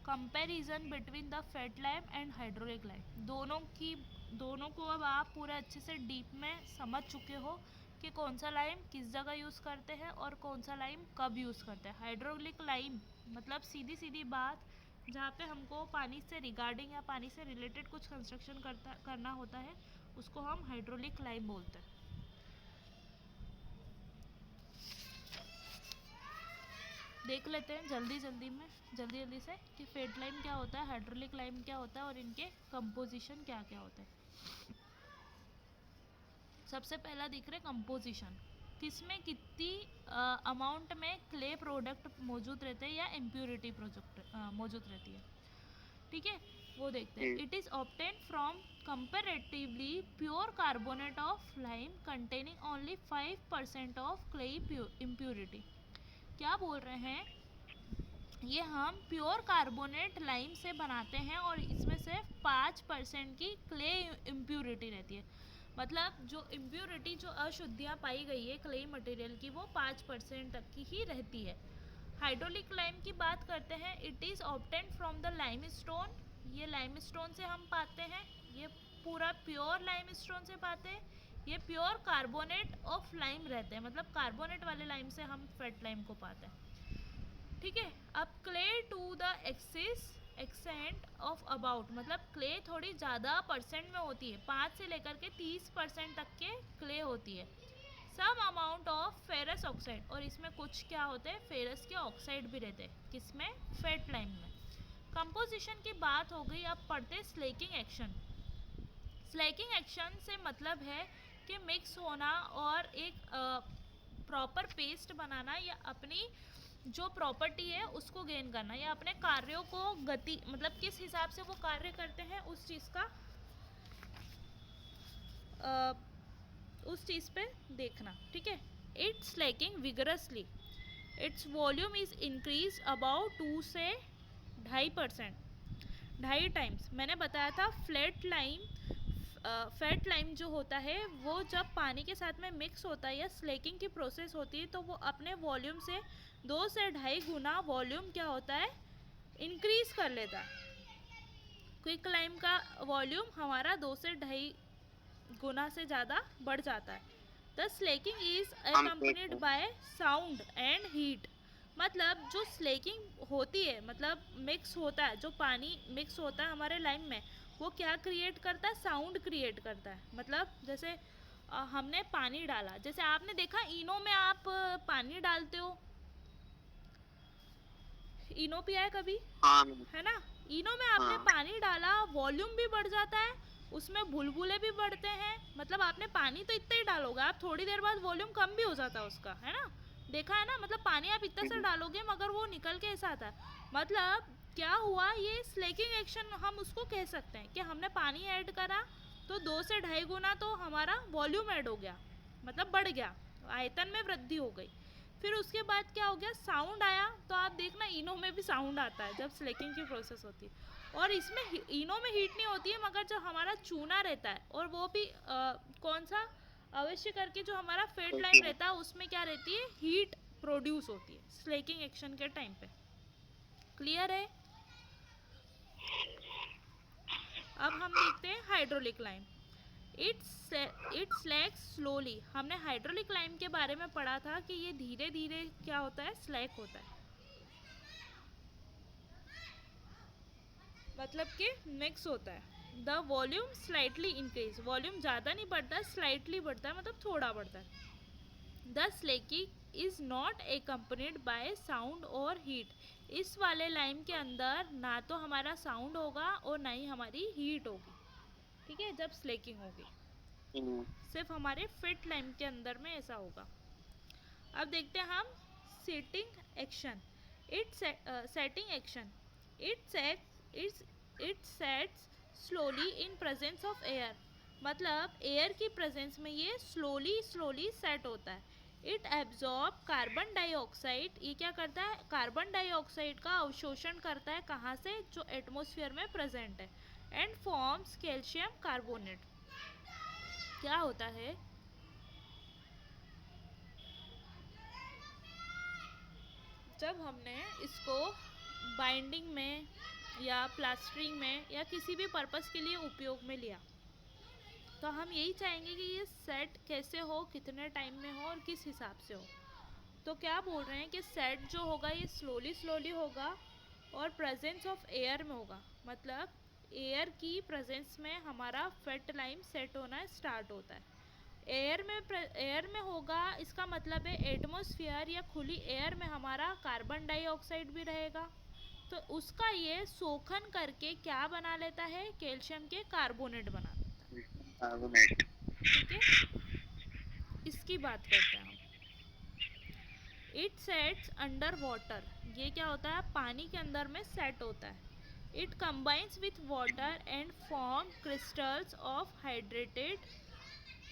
Comparison between the fat lime and hydraulic lime. दोनों को अब आप पूरे अच्छे से डीप में समझ चुके हो कि कौन सा लाइम किस जगह यूज़ करते हैं और कौन सा लाइम कब यूज़ करते हैं। हाइड्रोलिक लाइम मतलब सीधी सीधी बात, जहाँ पे हमको पानी से रिगार्डिंग या पानी से रिलेटेड कुछ कंस्ट्रक्शन करना होता है, उसको हम हाइड्रोलिक लाइम बोलते हैं। देख लेते हैं जल्दी जल्दी से कि फेट लाइम क्या होता है, हाइड्रोलिक लाइम क्या होता है और इनके कंपोजिशन क्या क्या होते हैं। सबसे पहला दिख रहा है कंपोजिशन, किसमें कितनी अमाउंट में क्ले प्रोडक्ट मौजूद रहते हैं या इम्प्योरिटी प्रोडक्ट मौजूद रहती है। ठीक है, वो देखते हैं। It is obtain from comparatively pure carbonate of lime containing only 5% of clay impurity. क्या बोल रहे हैं, ये हम प्योर कार्बोनेट लाइम से बनाते हैं और इसमें से 5% की क्ले इम्प्योरिटी रहती है। मतलब जो इम्प्योरिटी, जो अशुद्धियाँ पाई गई है क्ले मटेरियल की, वो 5% तक की ही रहती है। हाइड्रोलिक लाइम की बात करते हैं। It is obtain from the limestone, ये लाइमस्टोन से हम पाते हैं, ये पूरा प्योर लाइमस्टोन से पाते हैं। ये प्योर कार्बोनेट ऑफ लाइम रहते हैं, मतलब कार्बोनेट वाले लाइम से हम फेट लाइम को पाते हैं। ठीक है, अब clay to the extent of about, मतलब क्ले थोड़ी ज़्यादा परसेंट में होती है, 5 से लेकर के 30% तक के क्ले होती है। Some amount of ferrous oxide, और इसमें कुछ क्या होते हैं, फेरस के ऑक्साइड भी रहते हैं, किसमें, फेट लाइम में। कंपोजिशन की बात हो गई, अब पढ़ते स्लेकिंग एक्शन। स्लेकिंग एक्शन से मतलब है कि मिक्स होना और एक प्रॉपर पेस्ट बनाना, या अपनी जो प्रॉपर्टी है उसको गेन करना, या अपने कार्यों को गति, मतलब किस हिसाब से वो कार्य करते हैं उस चीज़ पे देखना। ठीक है, it's slaking vigorously, its volume is increase about 2 से 2.5%, 2.5 टाइम्स। मैंने बताया था फेट लाइम जो होता है वो जब पानी के साथ में मिक्स होता है या स्लेकिंग की प्रोसेस होती है, तो वो अपने वॉल्यूम से 2 से 2.5 गुना वॉल्यूम क्या होता है, इंक्रीज कर लेता है। क्विक लाइम का वॉल्यूम हमारा 2 से 2.5 गुना से ज़्यादा बढ़ जाता है। The slaking is accompanied by sound and heat, मतलब जो स्लेकिंग होती है, मतलब मिक्स होता है, जो पानी मिक्स होता है हमारे लाइम में, वो क्या क्रिएट करता है, साउंड क्रिएट करता है। मतलब जैसे हमने पानी डाला, जैसे आपने देखा इनो में आप पानी डालते हो, इनो पिया है कभी, है ना, इनो में आपने पानी डाला, वॉल्यूम भी बढ़ जाता है, उसमें बुलबुले भी बढ़ते हैं। मतलब आपने पानी तो इतना ही डालोगे, आप थोड़ी देर बाद वॉल्यूम कम भी हो जाता है उसका, है ना, देखा है ना, मतलब पानी आप इतना सा डालोगे मगर वो निकल के ऐसा आता है। मतलब क्या हुआ, ये स्लेकिंग एक्शन हम उसको कह सकते हैं कि हमने पानी ऐड करा तो 2 से 2.5 गुना तो हमारा वॉल्यूम ऐड हो गया, मतलब बढ़ गया, आयतन में वृद्धि हो गई। फिर उसके बाद क्या हो गया, साउंड आया, तो आप देखना इनो में भी साउंड आता है जब स्लेकिंग की प्रोसेस होती है। और इसमें इनो में हीट नहीं होती है, मगर जो हमारा चूना रहता है, और वो भी कौन सा, अवश्य करके जो हमारा फेट लाइम रहता है उसमें क्या रहती है, हीट प्रोड्यूस होती है स्लेकिंग एक्शन के टाइम पे। क्लियर है। अब हम देखते हैं hydraulic lime. It slacks slowly, हमने हाइड्रोलिक लाइम के बारे में पढ़ा था कि ये धीरे धीरे क्या होता है, स्लैक होता है, मतलब कि मिक्स होता है। The volume slightly increase, volume ज़्यादा नहीं बढ़ता, स्लाइटली बढ़ता है, मतलब थोड़ा बढ़ता है। The slaking is not accompanied by sound और हीट, इस वाले लाइम के अंदर ना तो हमारा साउंड होगा और ना ही हमारी हीट होगी। ठीक है, जब स्लेकिंग होगी, सिर्फ हमारे फिट लाइम के अंदर में ऐसा होगा। अब देखते हैं हम setting action. Setting action, it sets slowly in presence of air, मतलब एयर की प्रेजेंस में ये स्लोली सेट होता है। इट एब्जॉर्ब कार्बन डाइऑक्साइड, ये क्या करता है, कार्बन डाइऑक्साइड का अवशोषण करता है, कहाँ से, जो एटमॉस्फेयर में प्रेजेंट है, एंड फॉर्म्स कैल्शियम कार्बोनेट। क्या होता है, जब हमने इसको बाइंडिंग में या प्लास्टरिंग में या किसी भी पर्पस के लिए उपयोग में लिया, तो हम यही चाहेंगे कि ये सेट कैसे हो, कितने टाइम में हो और किस हिसाब से हो। तो क्या बोल रहे हैं कि सेट जो होगा ये स्लोली स्लोली होगा और प्रेजेंस ऑफ एयर में होगा, मतलब एयर की प्रेजेंस में हमारा फेट लाइम सेट होना स्टार्ट होता है। एयर में होगा, इसका मतलब है एटमॉस्फेयर या खुली एयर में हमारा कार्बन डाइऑक्साइड भी रहेगा, तो उसका ये शोषण करके क्या बना लेता है, कैल्शियम के कार्बोनेट बना लेता है। कार्बोनेट। ठीक है, इसकी बात करते हैं हम। इट सेट्स अंडर वाटर, ये क्या होता है, पानी के अंदर में सेट होता है। It combines with water and form crystals of hydrated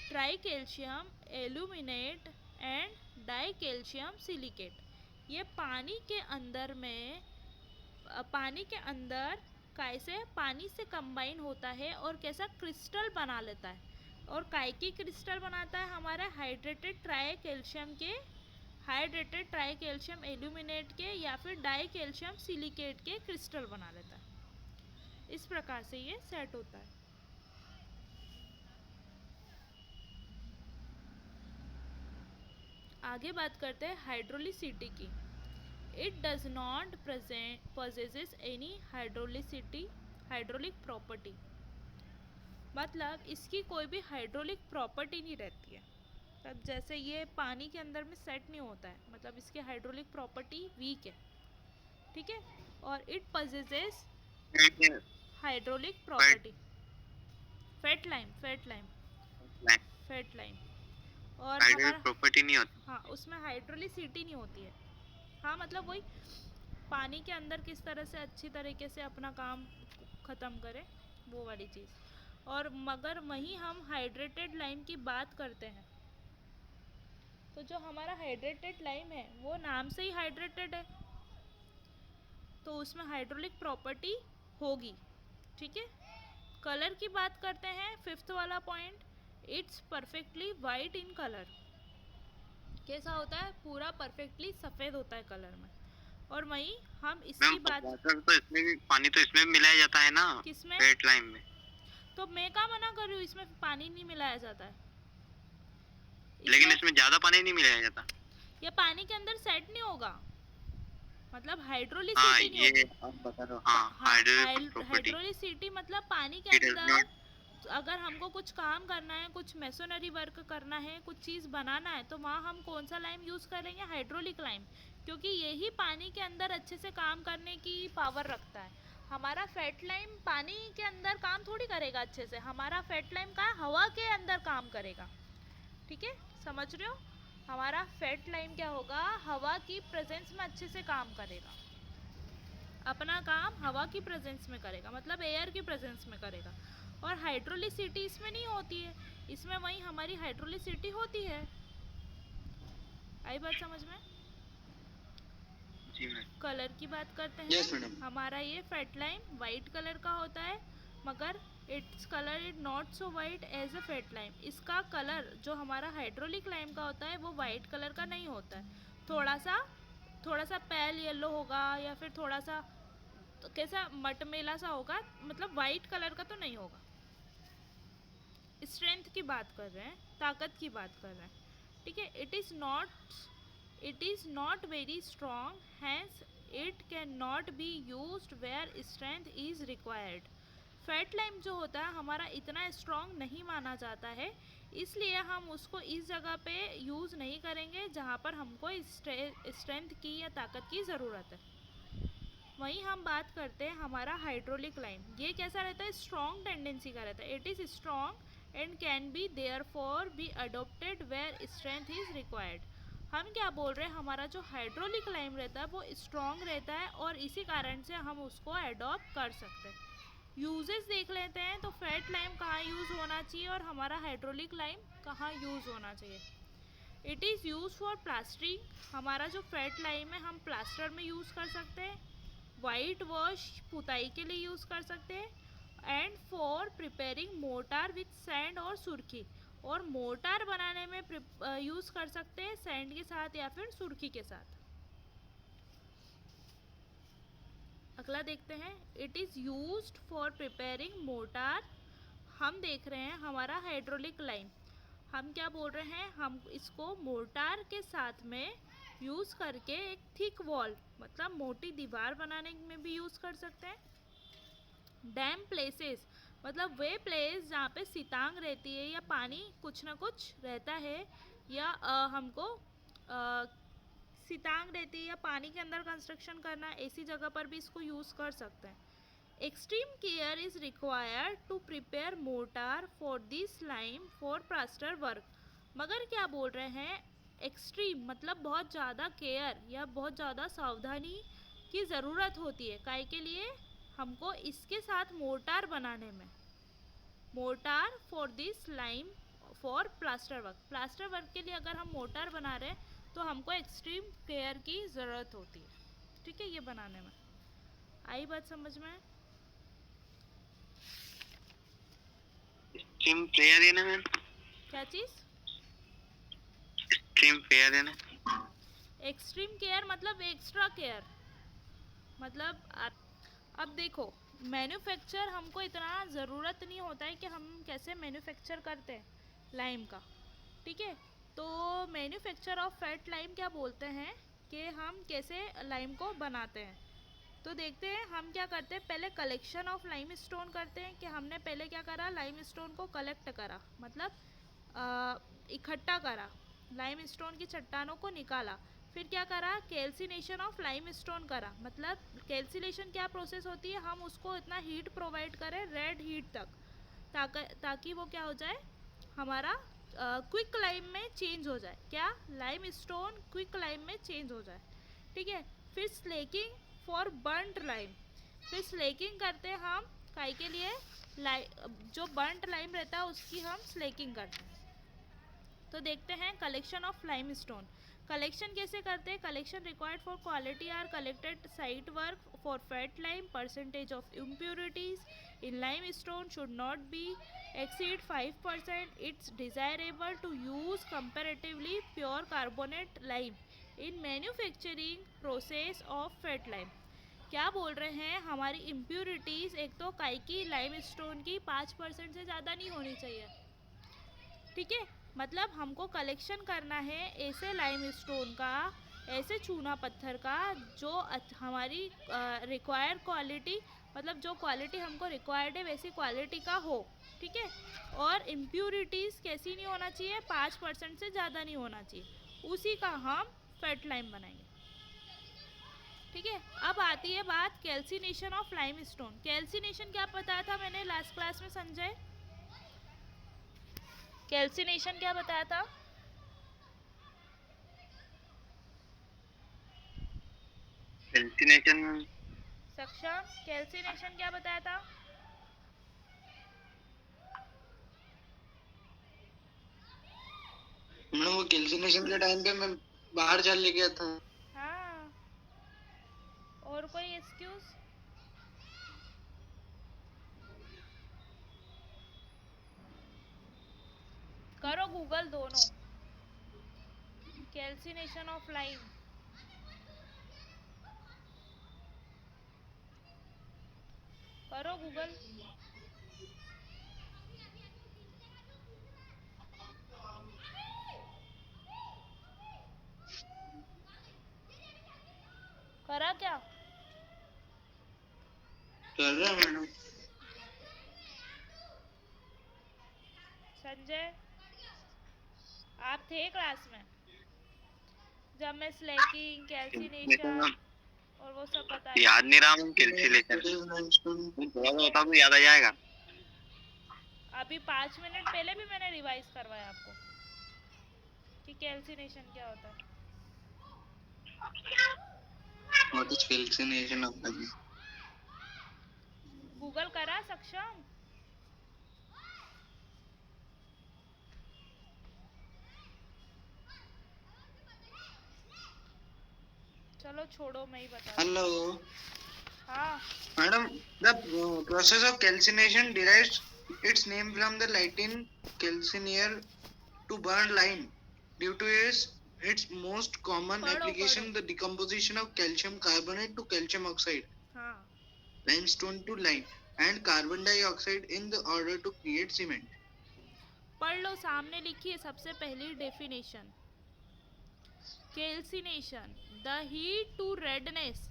try calcium aluminate and die calcium silicate. ये पानी के अंदर कैसे पानी से कंबाइन होता है और कैसा क्रिस्टल बना लेता है, और काय की क्रिस्टल बनाता है, हमारा हाइड्रेटेड ट्राई कैल्शियम एल्यूमिनेट के या फिर डाई कैल्शियम सिलिकेट के क्रिस्टल बना लेता है। इस प्रकार से ये सेट होता है। आगे बात करते हैं हाइड्रोलिसिटी की। It does not possesses any hydraulic property, मतलब इसकी कोई भी हाइड्रोलिक प्रॉपर्टी नहीं रहती है। तब जैसे ये पानी के अंदर में सेट नहीं होता है, मतलब इसकी हाइड्रोलिक प्रॉपर्टी वीक है। ठीक है, और it possesses hydraulic property, fat lime और हाइड्रोलिक हमारा, प्रॉपर्टी नहीं होती। हाँ उसमें हाइड्रोलिसिटी नहीं होती है। हाँ मतलब वही पानी के अंदर किस तरह से अच्छी तरीके से अपना काम ख़त्म करें, वो वाली चीज़। और मगर वहीं हम हाइड्रेटेड लाइम की बात करते हैं, तो जो हमारा हाइड्रेटेड लाइम है वो नाम से ही हाइड्रेटेड है, तो उसमें हाइड्रोलिक प्रॉपर्टी होगी। ठीक है, कलर की बात करते हैं, फिफ्थ वाला point. It's perfectly white in colour, कैसा होता है, पूरा परफेक्टली सफ़ेद होता है कलर में। और वहीं हम मैम इसकी बात, वाटर तो इसमें भी, पानी तो इसमें भी मिलाया जाता है ना, किसमें, फेट लाइम में। तो मैं क्या मना कर रही हूँ, इसमें पानी नहीं मिलाया जाता है, लेकिन इसमें इसमें ज्यादा पानी नहीं मिलाया जाता। ये पानी के अंदर सेट नहीं होगा, मतलब हाँ हाइड्रोलिसिटी नहीं ये होगी। आप बता रहे हो, हाँ हाँ, हाइड्रोलिक प्रॉपर्टी। हाइड्रोलिसिटी मतलब पानी के इट डज अंदर नॉट। अगर हमको कुछ काम करना है, कुछ मेसोनरी वर्क करना है, कुछ चीज़ बनाना है, तो वहाँ हम कौन सा लाइम यूज़ करेंगे, हाइड्रोलिक लाइम, क्योंकि यही पानी के अंदर अच्छे से काम करने की पावर रखता है। हमारा फेट लाइम पानी के अंदर काम थोड़ी करेगा अच्छे से, हमारा फेट लाइम का हवा के अंदर काम करेगा। ठीक है, समझ रहे हो, हमारा फेट लाइम क्या होगा, हवा की प्रेजेंस में अच्छे से काम करेगा, अपना काम हवा की प्रेजेंस में करेगा, मतलब एयर की प्रेजेंस में करेगा। और हाइड्रोलिसिटी इसमें नहीं होती है, इसमें वहीं हमारी हाइड्रोलिसिटी होती है। आई बात समझ में। जी मैम। कलर की बात करते हैं, यस मैडम। हमारा ये फेट लाइम वाइट कलर का होता है, मगर its colour is not so white as a fat lime. इसका कलर जो हमारा हाइड्रोलिक लाइम का होता है वो वाइट कलर का नहीं होता है, थोड़ा सा पेल येलो होगा, या फिर थोड़ा सा तो कैसा मटमेला सा होगा, मतलब वाइट कलर का तो नहीं होगा। स्ट्रेंथ की बात कर रहे हैं, ताकत की बात कर रहे हैं। ठीक है, it is not very strong, hence it can not be used where strength is required. Fat lime जो होता है हमारा इतना स्ट्रॉन्ग नहीं माना जाता है, इसलिए हम उसको इस जगह पे यूज़ नहीं करेंगे जहाँ पर हमको स्ट्रेंथ की या ताकत की ज़रूरत है। वहीं हम बात करते हैं हमारा हाइड्रोलिक लाइम, ये कैसा रहता है, स्ट्रॉन्ग टेंडेंसी का रहता है। It is strong and can be therefore be adopted where strength is required. हम क्या बोल रहे हैं, हमारा जो हाइड्रोलिक लाइम रहता है वो स्ट्रॉन्ग रहता है और इसी कारण से हम उसको अडोप्ट कर सकते हैं। यूजेस देख लेते हैं, तो फैट लाइम कहाँ यूज़ होना चाहिए और हमारा हाइड्रोलिक लाइम कहाँ यूज़ होना चाहिए। It is use for plastering, हमारा जो फैट लाइम है हम प्लास्टर में यूज़ कर सकते हैं, वाइट वॉश पुताई के लिए यूज़ कर सकते हैं, and for preparing motor with sand और सुर्खी, और मोटार बनाने में यूज़ कर सकते हैं सैंड के साथ या फिर सुर्खी के साथ। अगला देखते हैं, it is used for preparing motor. हम देख रहे हैं हमारा हाइड्रोलिक लाइम, हम क्या बोल रहे हैं, हम इसको मोटार के साथ में यूज़ करके एक थिक वॉल मतलब मोटी दीवार बनाने में भी यूज़ कर सकते हैं। डैम प्लेसेस मतलब वे प्लेस जहाँ पे सीतांग रहती है या पानी कुछ ना कुछ रहता है, या हमको सीतांग रहती है या पानी के अंदर कंस्ट्रक्शन करना, ऐसी जगह पर भी इसको यूज़ कर सकते हैं। Extreme care is required to prepare mortar for this lime for plaster work. मगर क्या बोल रहे हैं, एक्सट्रीम मतलब बहुत ज़्यादा केयर या बहुत ज़्यादा सावधानी की ज़रूरत होती है। काय के लिए, हमको इसके साथ मोटार बनाने में, motor for this lime for plaster work, plaster work के लिए अगर हम मोटार बना रहे हैं तो हमको एक्सट्रीम केयर की ज़रूरत होती है। ठीक है, ये बनाने में आई बात समझ में? स्ट्रीम प्लेयर है ना मैम? क्या चीज़? स्ट्रीम प्लेयर है ना? एक्सट्रीम केयर मतलब एक्स्ट्रा केयर, मतलब अब देखो, मैन्युफैक्चर हमको इतना ज़रूरत नहीं होता है कि हम कैसे मैन्युफैक्चर करते हैं लाइम का। ठीक है, तो मैन्युफैक्चर ऑफ फैट लाइम क्या बोलते हैं कि हम कैसे लाइम को बनाते हैं। तो देखते हैं हम क्या करते हैं, पहले कलेक्शन ऑफ लाइम स्टोन करते हैं कि हमने पहले क्या करा, लाइम स्टोन को कलेक्ट करा मतलब इकट्ठा करा, लाइम स्टोन की चट्टानों को निकाला। फिर क्या करा, कैल्सिनेशन ऑफ लाइम स्टोन करा। मतलब कैल्सिनेशन क्या प्रोसेस होती है, हम उसको इतना हीट प्रोवाइड करें रेड हीट तक ताकि वो क्या हो जाए, हमारा क्विक लाइम में चेंज हो जाए। क्या, लाइम स्टोन क्विक लाइम में चेंज हो जाए। ठीक है, फिर स्लेकिंग फॉर बर्न्ट लाइम, फिर स्लेकिंग करते हैं हम काहे के लिए, जो बर्न्ट लाइम रहता है उसकी हम स्लेकिंग करते हैं। तो देखते हैं collection of limestone, collection कैसे करते हैं। Collection required for quality are collected site work for fat lime, percentage of impurities in limestone should not be exceed 5%. It's desirable to use comparatively pure carbonate lime in manufacturing process of fat lime. क्या बोल रहे हैं, हमारी impurities एक तो काई की lime stone की 5% से ज़्यादा नहीं होनी चाहिए। ठीक है, मतलब हमको कलेक्शन करना है ऐसे लाइम स्टोन का, ऐसे चूना पत्थर का जो हमारी रिक्वायर्ड क्वालिटी, मतलब जो क्वालिटी हमको रिक्वायर्ड है वैसी क्वालिटी का हो। ठीक है, और इम्प्योरिटीज़ कैसी नहीं होना चाहिए, 5% से ज़्यादा नहीं होना चाहिए, उसी का हम फैट लाइम बनाएंगे। ठीक है, अब आती है बात calcination of lime stone. Calcination क्या बताया था मैंने लास्ट क्लास में संजय, कैल्सिनेशन क्या बताया था? कैल्सिनेशन सक्षम, कैल्सिनेशन क्या बताया था? मैडम वो कैल्सिनेशन के टाइम पे मैं बाहर चल गया था। हाँ, और कोई एक्सक्यूज? करो गूगल दोनों, कैल्सिनेशन ऑफ लाइम, करो गूगल। करा क्या? कर रहा मैडम। संजय, आप थे क्लास में जब मैं स्लैकिंग, कैल्सिनेशन और वो सब बता रही? याद नहीं रहा मैम, कैल्सिनेशन थोड़ा बता तो याद आ जाएगा। अभी 5 मिनट पहले भी मैंने रिवाइज करवाया आपको कि कैल्सिनेशन क्या होता है। What is calcination of the Google करा सक्षम? चलो छोड़ो, मैं ही बता। Hello. हाँ, Madam, the process of calcination derives its name from the Latin calcinare, to burn lime, due to its most common पढ़ो, application, पढ़ो। the decomposition of calcium carbonate to calcium oxide. हाँ हाँ limestone to lime and carbon dioxide in the order to create cement. पढ़ लो, सामने लिखी है सबसे पहली definition. Calcination, the heat to redness,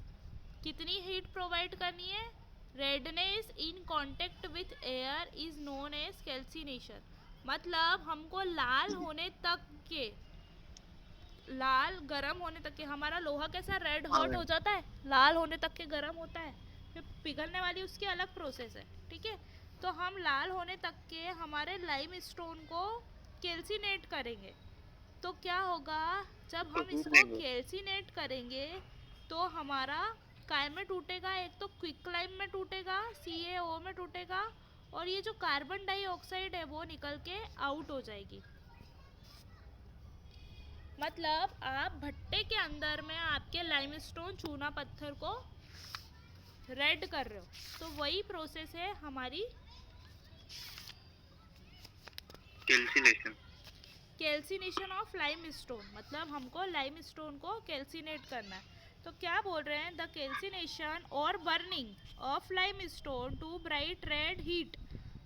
कितनी हीट प्रोवाइड करनी है? Redness in contact with air is known as calcination. मतलब हमको लाल होने तक के, लाल गरम होने तक के, हमारा लोहा कैसा रेड हॉट हो जाता है, लाल होने तक के गरम होता है, फिर पिघलने वाली उसकी अलग प्रोसेस है, ठीक है। तो हम लाल होने तक के हमारे लाइम स्टोन को कैल्सिनेट करेंगे। तो क्या होगा, जब हम इसको कैल्सिनेट करेंगे तो हमारा काय में टूटेगा, एक तो क्विक लाइम में टूटेगा, CaO में टूटेगा, और ये जो कार्बन डाइऑक्साइड है वो निकल के आउट हो जाएगी। मतलब आप भट्टे के अंदर में आपके लाइमस्टोन चूना पत्थर को रेड कर रहे हो, तो वही प्रोसेस है हमारी कैल्सिनेशन। Calcination of limestone. मतलब हमको लाइमस्टोन को कैल्सिनेट करना है। तो क्या बोल रहे हैं, the calcination or burning of limestone to bright red heat,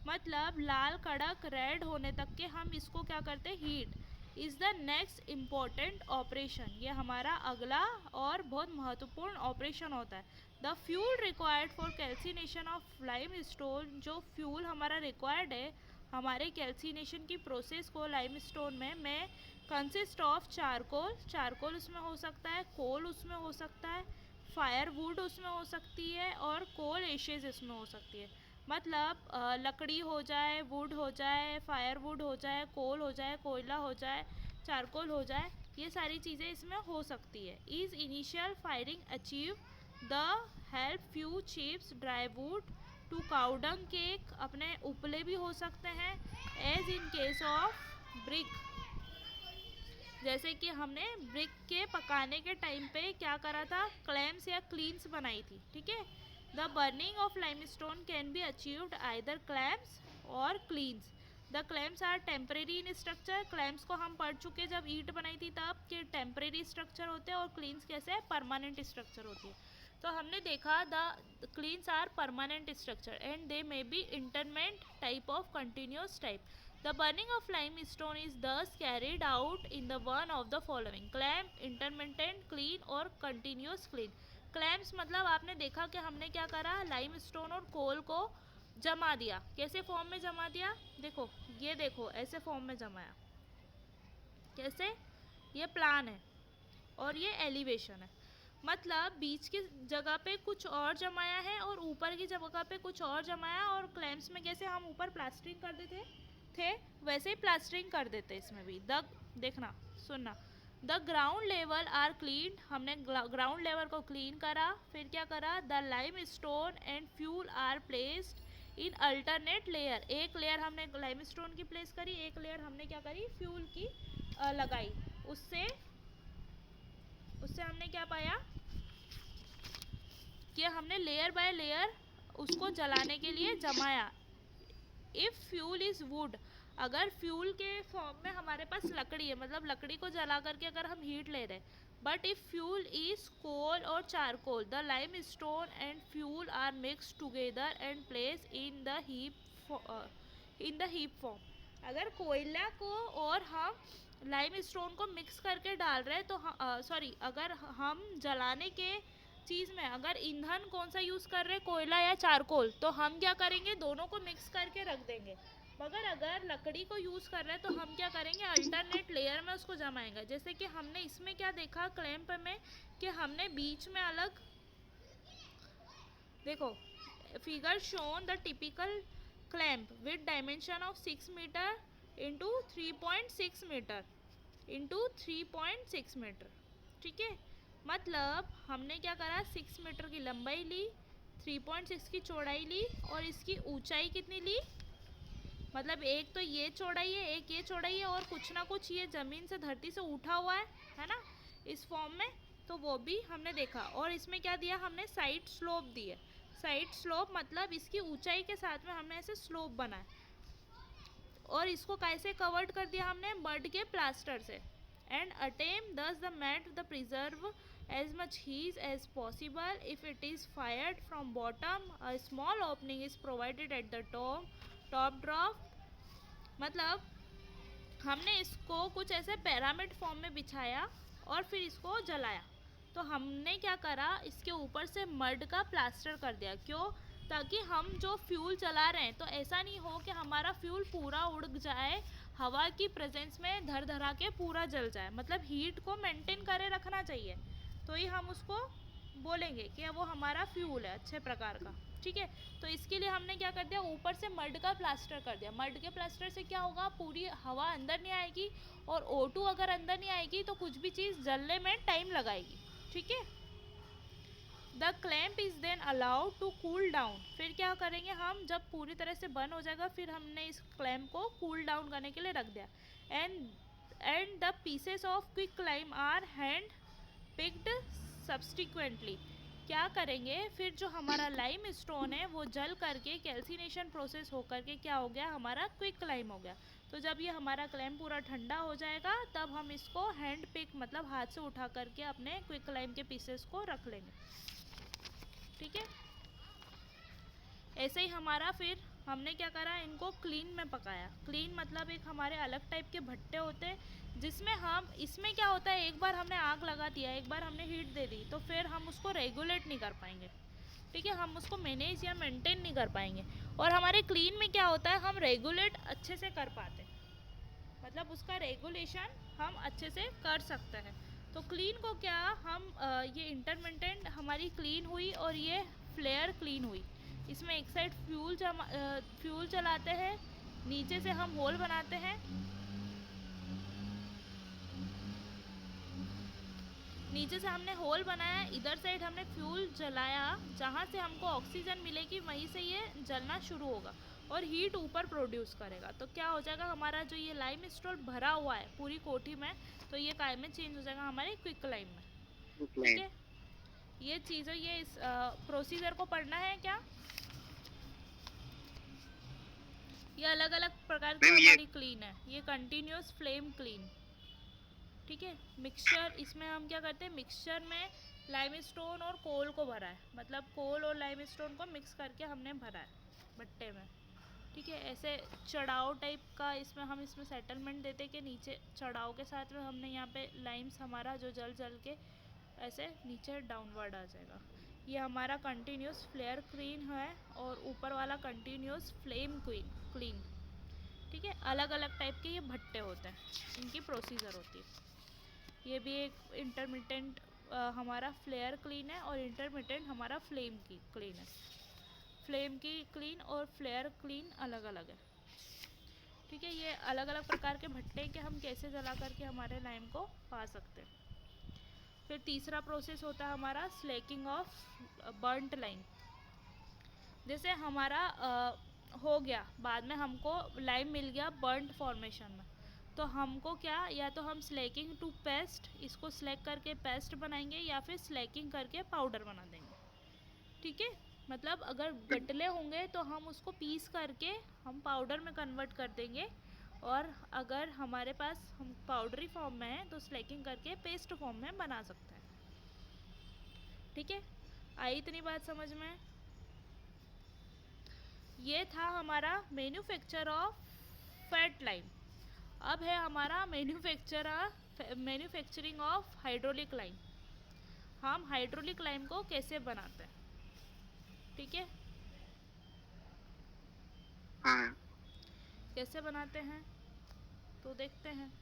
मतलब लाल कड़क रेड होने तक के हम इसको क्या करते हैं, heat, is the next important operation. ये हमारा अगला और बहुत महत्वपूर्ण ऑपरेशन होता है। The fuel required for calcination of limestone, जो फ्यूल हमारा रिक्वायर्ड है हमारे कैल्सिनेशन की प्रोसेस को लाइमस्टोन में कंसिस्ट ऑफ चारकोल, चारकोल उसमें हो सकता है, कोल उसमें हो सकता है, फायरवुड उसमें हो सकती है, और कोल एशेज इसमें हो सकती है। मतलब लकड़ी हो जाए, वुड हो जाए, फायरवुड हो जाए, कोल हो जाए, कोयला हो जाए, चारकोल हो जाए, ये सारी चीज़ें इसमें हो सकती है। Is initial firing achieve the help few chips dry wood to cow dung cake, अपने उपले भी हो सकते हैं, as in case of brick, जैसे कि हमने ब्रिक के पकाने के टाइम पे क्या करा था, क्लैम्स या क्लीन्स बनाई थी, ठीक है। The burning of limestone can be achieved either clamps और kilns. The clamps are temporary in structure, clamps को हम पढ़ चुके जब ईंट बनाई थी तब कि टेम्परेरी स्ट्रक्चर होते हैं, और क्लीन्स कैसे है, परमानेंट स्ट्रक्चर होती है। तो हमने देखा the kilns are permanent structure and they may be intermittent type of continuous type. The burning of limestone is thus carried out in the one of the following: clamp, intermittent clean और continuous clean। clamps मतलब आपने देखा कि हमने क्या करा, limestone और कोल को जमा दिया। कैसे फॉर्म में जमा दिया, देखो ये देखो ऐसे फॉर्म में जमाया। कैसे, ये प्लान है और ये एलिवेशन है। मतलब बीच की जगह पे कुछ और जमाया है और ऊपर की जगह पे कुछ और जमाया, और क्लैम्प्स में कैसे हम ऊपर प्लास्टरिंग कर देते थे वैसे ही प्लास्टरिंग कर देते इसमें भी। द देखना सुनना, the ground level are clean, हमने ग्राउंड लेवल को क्लीन करा। फिर क्या करा, the limestone and fuel are placed in alternate layer, एक लेयर हमने लाइम स्टोन की प्लेस करी, एक लेयर हमने क्या करी, फ्यूल की लगाई। उससे हमने क्या पाया कि हमने लेयर बाय लेयर उसको जलाने के लिए जमाया। इफ़ फ्यूल इज़ वुड, अगर फ्यूल के फॉर्म में हमारे पास लकड़ी है, मतलब लकड़ी को जला करके अगर हम हीट ले रहे हैं। But if fuel is coal or charcoal, the limestone and fuel are mix together and place in the heap form. अगर कोयला को और हम लाइम स्टोन को मिक्स करके डाल रहे हैं तो सॉरी, अगर हम जलाने के चीज़ में अगर ईंधन कौन सा यूज़ कर रहे हैं, कोयला या चारकोल, तो हम क्या करेंगे, दोनों को मिक्स करके रख देंगे। मगर अगर लकड़ी को यूज़ कर रहे हैं तो हम क्या करेंगे, अल्टरनेट लेयर में उसको जमाएंगे। जैसे कि हमने इसमें क्या देखा क्लैंप में, कि हमने बीच में अलग, देखो figure shown the typical clamp with dimension of 6 metre into 3.6 metre into 3.6 metre, ठीक है। मतलब हमने क्या करा, 6 मीटर की लंबाई ली, 3.6 की चौड़ाई ली, और इसकी ऊंचाई कितनी ली, मतलब एक तो ये चौड़ाई है, एक ये चौड़ाई है, और कुछ ना कुछ ये ज़मीन से धरती से उठा हुआ है ना, इस फॉर्म में, तो वो भी हमने देखा। और इसमें क्या दिया हमने, साइड स्लोप दी है। साइड स्लोप मतलब इसकी ऊंचाई के साथ में हमने ऐसे स्लोप बनाया, और इसको कैसे कवर्ड कर दिया हमने, मड के प्लास्टर से। And attempts the mat the preserve as much heat as possible. If it is fired from bottom, a small opening is provided at the top drop. मतलब हमने इसको कुछ ऐसे पिरामिड फॉर्म में बिछाया और फिर इसको जलाया। तो हमने क्या करा, इसके ऊपर से मड का प्लास्टर कर दिया। क्यों? ताकि हम जो फ्यूल चला रहे हैं तो ऐसा नहीं हो कि हमारा फ्यूल पूरा उड़ जाए, हवा की प्रेजेंस में धर धरा के पूरा जल जाए। मतलब हीट को मेंटेन करे रखना चाहिए, तो ही हम उसको बोलेंगे कि वो हमारा फ्यूल है अच्छे प्रकार का। ठीक है, तो इसके लिए हमने क्या कर दिया, ऊपर से मड का प्लास्टर कर दिया। मड के प्लास्टर से क्या होगा, पूरी हवा अंदर नहीं आएगी, और O2 अगर अंदर नहीं आएगी तो कुछ भी चीज़ जलने में टाइम लगाएगी। ठीक है, the clamp is then allowed to cool down. फिर क्या करेंगे हम, जब पूरी तरह से बंद हो जाएगा फिर हमने इस क्लैम्प को कूल डाउन करने के लिए रख दिया। And the pieces of quick lime are hand picked subsequently. क्या करेंगे, फिर जो हमारा लाइम स्टोन है वो जल करके कैल्सिनेशन प्रोसेस हो करके क्या हो गया, हमारा क्विक क्लाइम हो गया। तो जब ये हमारा क्लाइम पूरा ठंडा हो जाएगा तब हम इसको हैंड पिक मतलब हाथ से उठा करके अपने क्विक क्लाइम के पीसेस को रख लेंगे। ठीक है, ऐसे ही हमारा फिर हमने क्या करा, इनको क्लीन में पकाया। क्लीन मतलब एक हमारे अलग टाइप के भट्टे होते हैं जिसमें हम, इसमें क्या होता है, एक बार हमने आग लगा दिया, एक बार हमने हीट दे दी तो फिर हम उसको रेगुलेट नहीं कर पाएंगे। ठीक है, हम उसको मैनेज या मेंटेन नहीं कर पाएंगे। और हमारे क्लीन में क्या होता है, हम रेगुलेट अच्छे से कर पाते हैं, मतलब उसका रेगुलेशन हम अच्छे से कर सकते हैं। तो क्लीन को क्या हम ये इंटरमिटेंट हमारी क्लीन हुई और ये फ्लेयर क्लीन हुई। इसमें एक साइड फ्यूल चलाते हैं, नीचे से हम होल बनाते हैं, नीचे से हमने होल बनाया, इधर साइड हमने फ्यूल जलाया, जहाँ से हमको ऑक्सीजन मिलेगी वहीं से ये जलना शुरू होगा और हीट ऊपर प्रोड्यूस करेगा। तो क्या हो जाएगा, हमारा जो ये लाइम स्टोन भरा हुआ है पूरी कोठी में, तो ये काय में चेंज हो जाएगा हमारे क्विक क्लाइम में। ठीक है, ये चीज़ें, ये इस प्रोसीजर को पढ़ना है क्या। ये अलग अलग प्रकार की हमारी क्लीन है, ये कंटिन्यूस फ्लेम क्लीन। ठीक है, मिक्सचर, इसमें हम क्या करते हैं, मिक्सचर में लाइमस्टोन और कोल को भरा है, मतलब कोल और लाइमस्टोन को मिक्स करके हमने भरा है भट्टे में। ठीक है, ऐसे चढ़ाव टाइप का इसमें सेटलमेंट देते कि नीचे चढ़ाव के साथ में हमने यहाँ पे लाइम्स हमारा जो जल के ऐसे नीचे डाउनवर्ड आ जाएगा। ये हमारा कंटिन्यूस फ्लेयर क्लीन है और ऊपर वाला कंटिन्यूस फ्लेम क्लीन। ठीक है, अलग अलग टाइप के ये भट्टे होते हैं, इनकी प्रोसीजर होती है। ये भी एक इंटरमिटेंट हमारा फ्लेयर क्लीन है और इंटरमिटेंट हमारा फ्लेम की क्लीन है। फ्लेम की क्लीन और फ्लेयर क्लीन अलग अलग है। ठीक है, ये अलग अलग प्रकार के भट्टे के हम कैसे जला करके हमारे लाइम को पा सकते हैं। फिर तीसरा प्रोसेस होता है हमारा स्लैकिंग ऑफ बर्न्ट लाइम। जैसे हमारा हो गया, बाद में हमको लाइम मिल गया बर्न्ट फॉर्मेशन में, तो हमको क्या, या तो हम स्लैकिंग टू पेस्ट, इसको स्लैक करके पेस्ट बनाएंगे या फिर स्लैकिंग करके पाउडर बना देंगे। ठीक है, मतलब अगर गटले होंगे तो हम उसको पीस करके हम पाउडर में कन्वर्ट कर देंगे, और अगर हमारे पास हम पाउडरी फॉर्म में है तो स्लैकिंग करके पेस्ट फॉर्म में बना सकते हैं। ठीक है, आई इतनी बात समझ में। ये था हमारा मैन्युफैक्चर ऑफ फैट लाइम। अब है हमारा मैन्युफैक्चरिंग ऑफ हाइड्रोलिक लाइम। हम हाइड्रोलिक लाइम को कैसे बनाते हैं। ठीक है, हाँ, कैसे बनाते हैं तो देखते हैं।